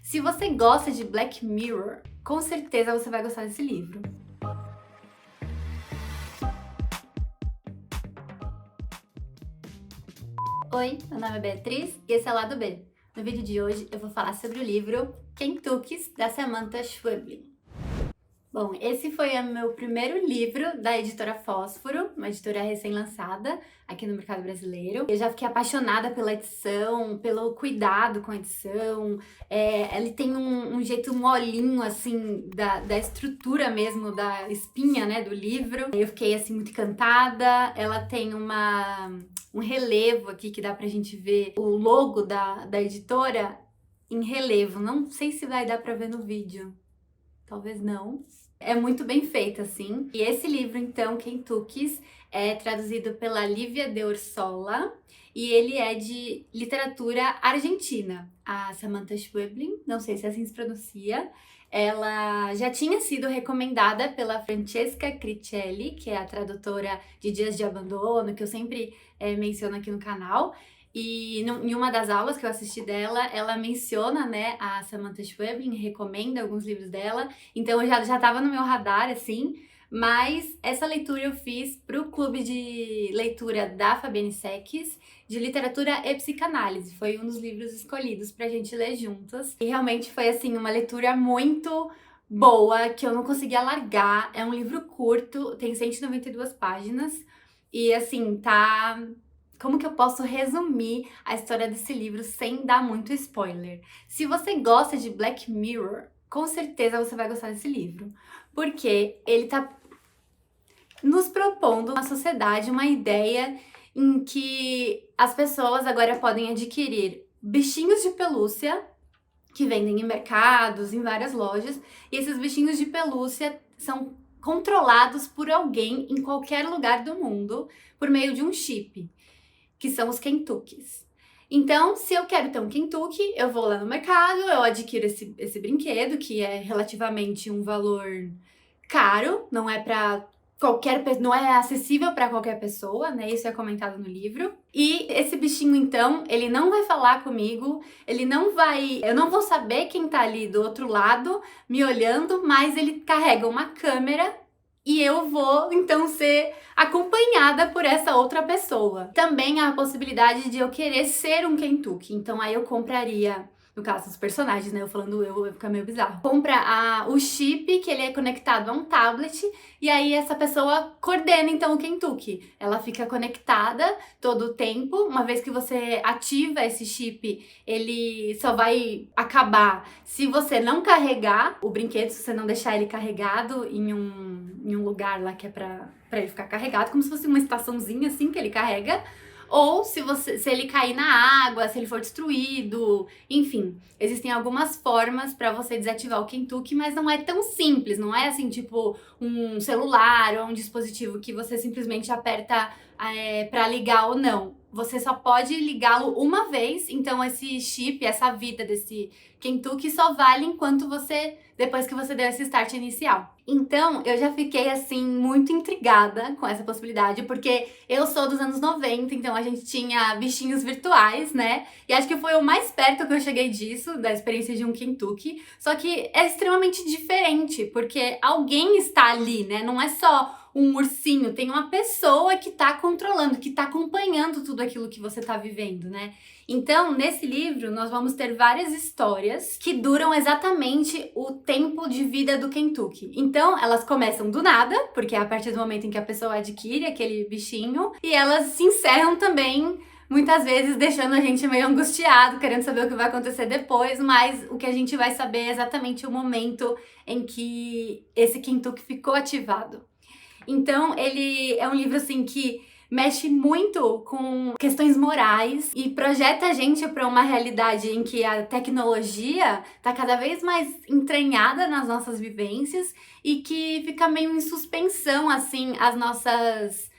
Se você gosta de Black Mirror, com certeza você vai gostar desse livro. Oi, meu nome é Beatriz e esse é o Lado B. No vídeo de hoje eu vou falar sobre o livro Kentuckys, da Samantha Schweblin. Bom, esse foi o meu primeiro livro da editora Fósforo, uma editora recém-lançada aqui no mercado brasileiro. Eu já fiquei apaixonada pela edição, pelo cuidado com a edição. Ele tem um jeito molinho, assim, da estrutura mesmo, da espinha, né, do livro. Eu fiquei, assim, muito encantada. Ela tem um relevo aqui que dá pra gente ver o logo da editora em relevo. Não sei se vai dar pra ver no vídeo. Talvez não. É muito bem feita, assim. E esse livro, então, Kentuckys, é traduzido pela Lívia de Orsola e ele é de literatura argentina. A Samantha Schweblin, não sei se assim se pronuncia, ela já tinha sido recomendada pela Francesca Cricelli, que é a tradutora de Dias de Abandono, que eu sempre menciono aqui no canal. E em uma das aulas que eu assisti dela, ela menciona, né, a Samantha Schweblin, recomenda alguns livros dela, então eu já tava no meu radar, assim, mas essa leitura eu fiz pro clube de leitura da Fabiane Seques, de literatura e psicanálise, foi um dos livros escolhidos pra gente ler juntas, e realmente foi, assim, uma leitura muito boa, que eu não conseguia largar, é um livro curto, tem 192 páginas, e assim, tá... Como que eu posso resumir a história desse livro sem dar muito spoiler? Se você gosta de Black Mirror, com certeza você vai gostar desse livro, porque ele tá nos propondo uma sociedade, uma ideia em que as pessoas agora podem adquirir bichinhos de pelúcia que vendem em mercados, em várias lojas, e esses bichinhos de pelúcia são controlados por alguém em qualquer lugar do mundo por meio de um chip, que são os Kentuckys. Então, se eu quero ter um Kentucky, eu vou lá no mercado, eu adquiro esse brinquedo, que é relativamente um valor caro, não é para não é acessível para qualquer pessoa, né? Isso é comentado no livro. E esse bichinho, então, ele não vai falar comigo, eu não vou saber quem tá ali do outro lado me olhando, mas ele carrega uma câmera e eu vou, então, ser acompanhada por essa outra pessoa. Também há a possibilidade de eu querer ser um Kentucky. Então, aí eu compraria, no caso dos personagens, né? Eu falando eu, vai ficar meio bizarro. Compra o chip, que ele é conectado a um tablet, e aí essa pessoa coordena, então, o Kentucky. Ela fica conectada todo o tempo. Uma vez que você ativa esse chip, ele só vai acabar se você não carregar o brinquedo, se você não deixar ele carregado em um lugar lá que é pra ele ficar carregado, como se fosse uma estaçãozinha assim que ele carrega, ou se ele cair na água, se ele for destruído, enfim, existem algumas formas pra você desativar o Kentucky, mas não é tão simples, não é assim tipo um celular ou um dispositivo que você simplesmente aperta pra ligar ou não. Você só pode ligá-lo uma vez, então esse chip, essa vida desse Kentucky só vale depois que você deu esse start inicial. Então, eu já fiquei, assim, muito intrigada com essa possibilidade, porque eu sou dos anos 90, então a gente tinha bichinhos virtuais, né? E acho que foi o mais perto que eu cheguei disso, da experiência de um Kentucky. Só que é extremamente diferente, porque alguém está ali, né? Não é só um ursinho, tem uma pessoa que tá controlando, que tá acompanhando tudo aquilo que você tá vivendo, né? Então, nesse livro, nós vamos ter várias histórias que duram exatamente o tempo de vida do Kentucky. Então, elas começam do nada, porque é a partir do momento em que a pessoa adquire aquele bichinho, e elas se encerram também, muitas vezes deixando a gente meio angustiado, querendo saber o que vai acontecer depois, mas o que a gente vai saber é exatamente o momento em que esse Kentucky ficou ativado. Então, ele é um livro, assim, que mexe muito com questões morais e projeta a gente para uma realidade em que a tecnologia tá cada vez mais entranhada nas nossas vivências e que fica meio em suspensão, assim, as nossas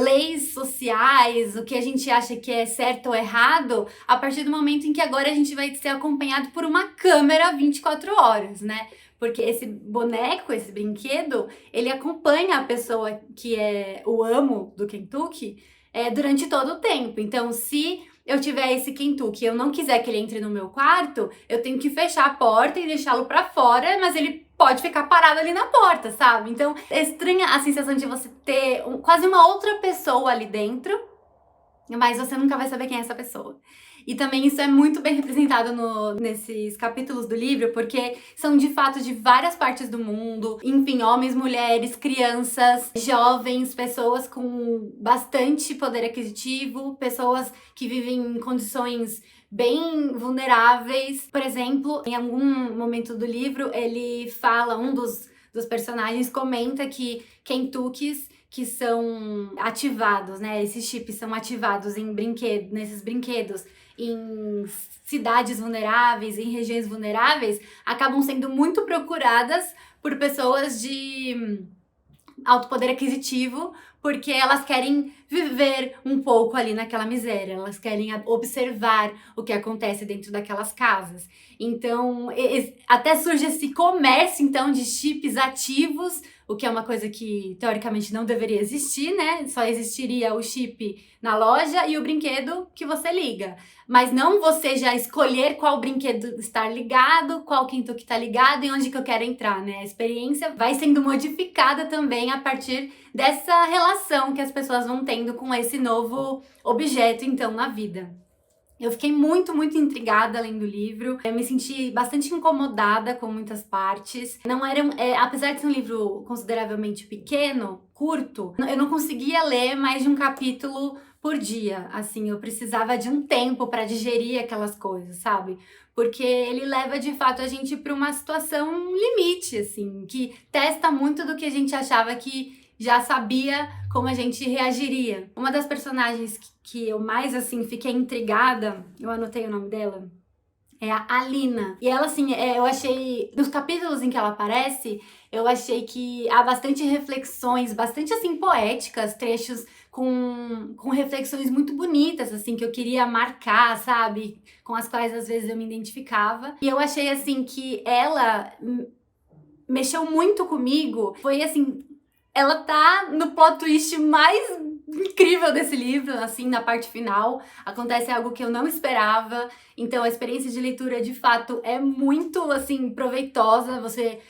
leis sociais, o que a gente acha que é certo ou errado, a partir do momento em que agora a gente vai ser acompanhado por uma câmera 24 horas, né? Porque esse boneco, esse brinquedo, ele acompanha a pessoa que é o amo do Kentucky durante todo o tempo. Então, se eu tiver esse Kentucky e eu não quiser que ele entre no meu quarto, eu tenho que fechar a porta e deixá-lo pra fora, mas ele pode ficar parado ali na porta, sabe? Então, é estranha a sensação de você ter quase uma outra pessoa ali dentro, mas você nunca vai saber quem é essa pessoa. E também isso é muito bem representado nesses capítulos do livro, porque são de fato de várias partes do mundo, enfim, homens, mulheres, crianças, jovens, pessoas com bastante poder aquisitivo, pessoas que vivem em condições bem vulneráveis. Por exemplo, em algum momento do livro, ele fala, um dos personagens comenta que Kentuckys que são ativados, né? Esses chips são ativados nesses brinquedos, em cidades vulneráveis, em regiões vulneráveis, acabam sendo muito procuradas por pessoas de alto poder aquisitivo, porque elas querem viver um pouco ali naquela miséria, elas querem observar o que acontece dentro daquelas casas. Então, até surge esse comércio, então, de chips ativos, o que é uma coisa que, teoricamente, não deveria existir, né? Só existiria o chip na loja e o brinquedo que você liga. Mas não você já escolher qual brinquedo estar ligado, qual Kentucky está ligado e onde que eu quero entrar, né? A experiência vai sendo modificada também a partir dessa relação que as pessoas vão tendo com esse novo objeto, então, na vida. Eu fiquei muito, muito intrigada lendo o livro. Eu me senti bastante incomodada com muitas partes. Não era, apesar de ser um livro consideravelmente pequeno, curto, eu não conseguia ler mais de um capítulo por dia. Assim, eu precisava de um tempo para digerir aquelas coisas, sabe? Porque ele leva de fato a gente para uma situação limite, assim, que testa muito do que a gente achava que já sabia como a gente reagiria. Uma das personagens que eu mais, assim, fiquei intrigada, eu anotei o nome dela, é a Alina. E ela, assim, eu achei, nos capítulos em que ela aparece, eu achei que há bastante reflexões, bastante, assim, poéticas, trechos com reflexões muito bonitas, assim, que eu queria marcar, sabe? Com as quais, às vezes, eu me identificava. E eu achei, assim, que ela mexeu muito comigo. Foi, assim, ela tá no plot twist mais incrível desse livro, assim, na parte final. Acontece algo que eu não esperava. Então, a experiência de leitura, de fato, é muito, assim, proveitosa. Você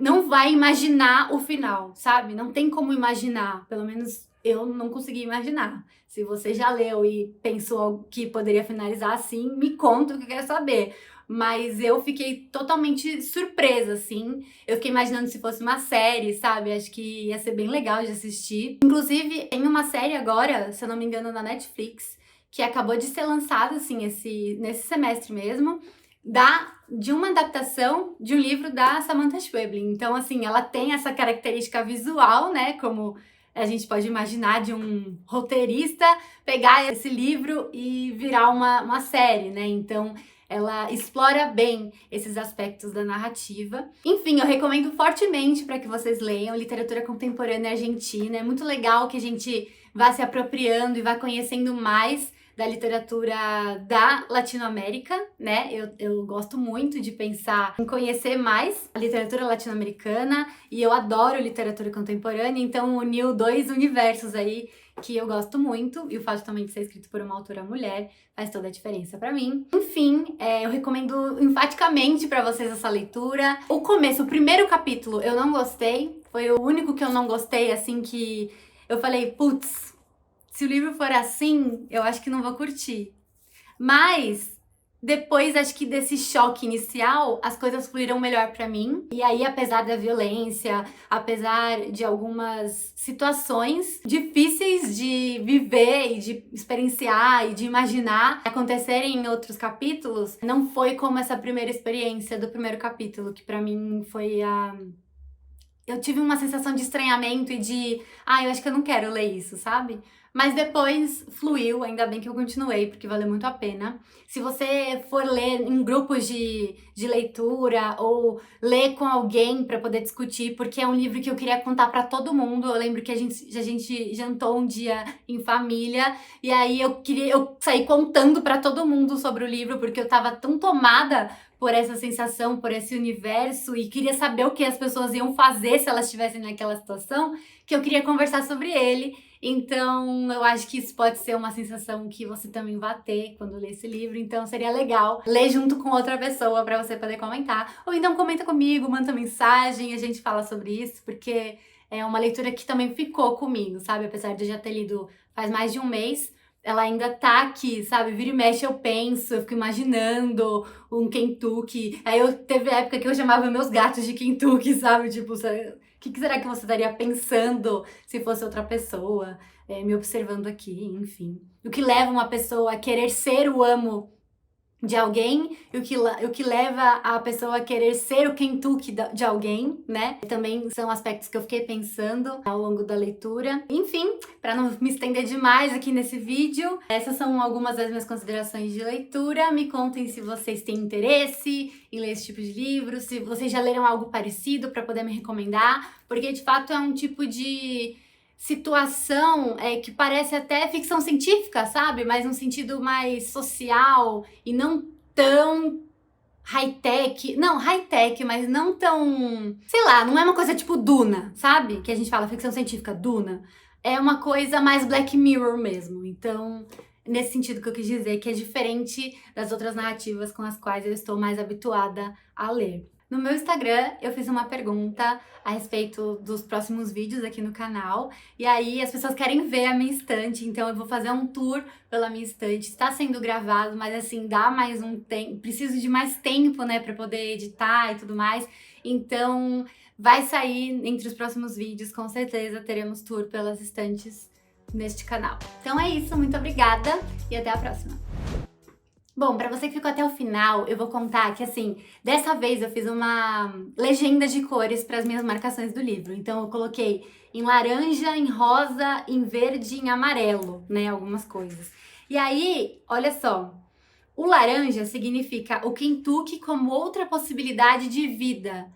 não vai imaginar o final, sabe? Não tem como imaginar. Pelo menos eu não consegui imaginar. Se você já leu e pensou que poderia finalizar assim, me conta o que eu quero saber. Mas eu fiquei totalmente surpresa, assim. Eu fiquei imaginando se fosse uma série, sabe? Acho que ia ser bem legal de assistir. Inclusive, tem uma série agora, se eu não me engano, na Netflix, que acabou de ser lançada, assim, nesse semestre mesmo, de uma adaptação de um livro da Samantha Schweblin. Então, assim, ela tem essa característica visual, né? Como a gente pode imaginar de um roteirista pegar esse livro e virar uma série, né? Então, ela explora bem esses aspectos da narrativa. Enfim, eu recomendo fortemente para que vocês leiam literatura contemporânea argentina. É muito legal que a gente vá se apropriando e vá conhecendo mais da literatura da Latinoamérica, né? Eu gosto muito de pensar em conhecer mais a literatura latino-americana e eu adoro literatura contemporânea, então uniu dois universos aí que eu gosto muito, e o fato também de ser escrito por uma autora mulher faz toda a diferença pra mim. Enfim, eu recomendo enfaticamente pra vocês essa leitura. O começo, o primeiro capítulo, eu não gostei, foi o único que eu não gostei, assim, que eu falei, putz, se o livro for assim, eu acho que não vou curtir. Mas depois, acho que desse choque inicial, as coisas fluíram melhor pra mim. E aí, apesar da violência, apesar de algumas situações difíceis de viver e de experienciar e de imaginar acontecerem em outros capítulos, não foi como essa primeira experiência do primeiro capítulo, que pra mim foi a... Eu tive uma sensação de estranhamento e de... eu acho que eu não quero ler isso, sabe? Mas depois fluiu, ainda bem que eu continuei, porque valeu muito a pena. Se você for ler em grupos de leitura ou ler com alguém para poder discutir, porque é um livro que eu queria contar para todo mundo. Eu lembro que a gente jantou um dia em família e aí eu saí contando para todo mundo sobre o livro, porque eu tava tão tomada por essa sensação, por esse universo e queria saber o que as pessoas iam fazer se elas estivessem naquela situação, que eu queria conversar sobre ele. Então eu acho que isso pode ser uma sensação que você também vai ter quando ler esse livro, então seria legal ler junto com outra pessoa pra você poder comentar. Ou então comenta comigo, manda mensagem, a gente fala sobre isso, porque é uma leitura que também ficou comigo, sabe? Apesar de eu já ter lido faz mais de um mês, ela ainda tá aqui, sabe? Vira e mexe eu penso, eu fico imaginando um Kentucky. Aí teve época que eu chamava meus gatos de Kentucky, sabe? Tipo, o que será que você estaria pensando se fosse outra pessoa? Me observando aqui, enfim. O que leva uma pessoa a querer ser o amo de alguém e o que leva a pessoa a querer ser o Kentucky de alguém, né? Também são aspectos que eu fiquei pensando ao longo da leitura. Enfim, para não me estender demais aqui nesse vídeo, essas são algumas das minhas considerações de leitura. Me contem se vocês têm interesse em ler esse tipo de livro, se vocês já leram algo parecido para poder me recomendar, porque de fato é um tipo de situação que parece até ficção científica, sabe? Mas num sentido mais social e não tão high-tech. Não, high-tech, mas não tão... Sei lá, não é uma coisa tipo Duna, sabe? Que a gente fala ficção científica, Duna. É uma coisa mais Black Mirror mesmo. Então, nesse sentido que eu quis dizer, que é diferente das outras narrativas com as quais eu estou mais habituada a ler. No meu Instagram, eu fiz uma pergunta a respeito dos próximos vídeos aqui no canal. E aí, as pessoas querem ver a minha estante, então eu vou fazer um tour pela minha estante. Está sendo gravado, mas assim, dá mais um tempo. Preciso de mais tempo, né, pra poder editar e tudo mais. Então, vai sair entre os próximos vídeos, com certeza teremos tour pelas estantes neste canal. Então é isso, muito obrigada e até a próxima. Bom, pra você que ficou até o final, eu vou contar que, assim, dessa vez eu fiz uma legenda de cores para as minhas marcações do livro. Então eu coloquei em laranja, em rosa, em verde, em amarelo, né, algumas coisas. E aí, olha só, o laranja significa o Kentucky como outra possibilidade de vida.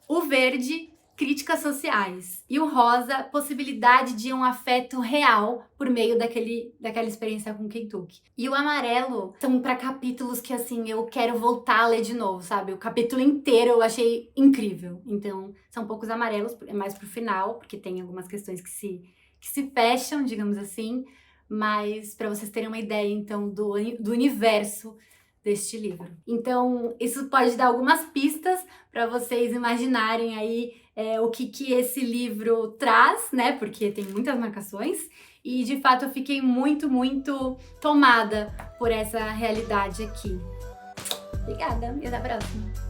O verde, críticas sociais. E o rosa, possibilidade de um afeto real por meio daquela experiência com Kentucky. E o amarelo são para capítulos que, assim, eu quero voltar a ler de novo, sabe? O capítulo inteiro eu achei incrível. Então, são poucos amarelos, é mais pro final, porque tem algumas questões que se fecham, digamos assim. Mas para vocês terem uma ideia, então, do universo deste livro. Então, isso pode dar algumas pistas para vocês imaginarem aí o que esse livro traz, né? Porque tem muitas marcações. E, de fato, eu fiquei muito, muito tomada por essa realidade aqui. Obrigada e até a próxima!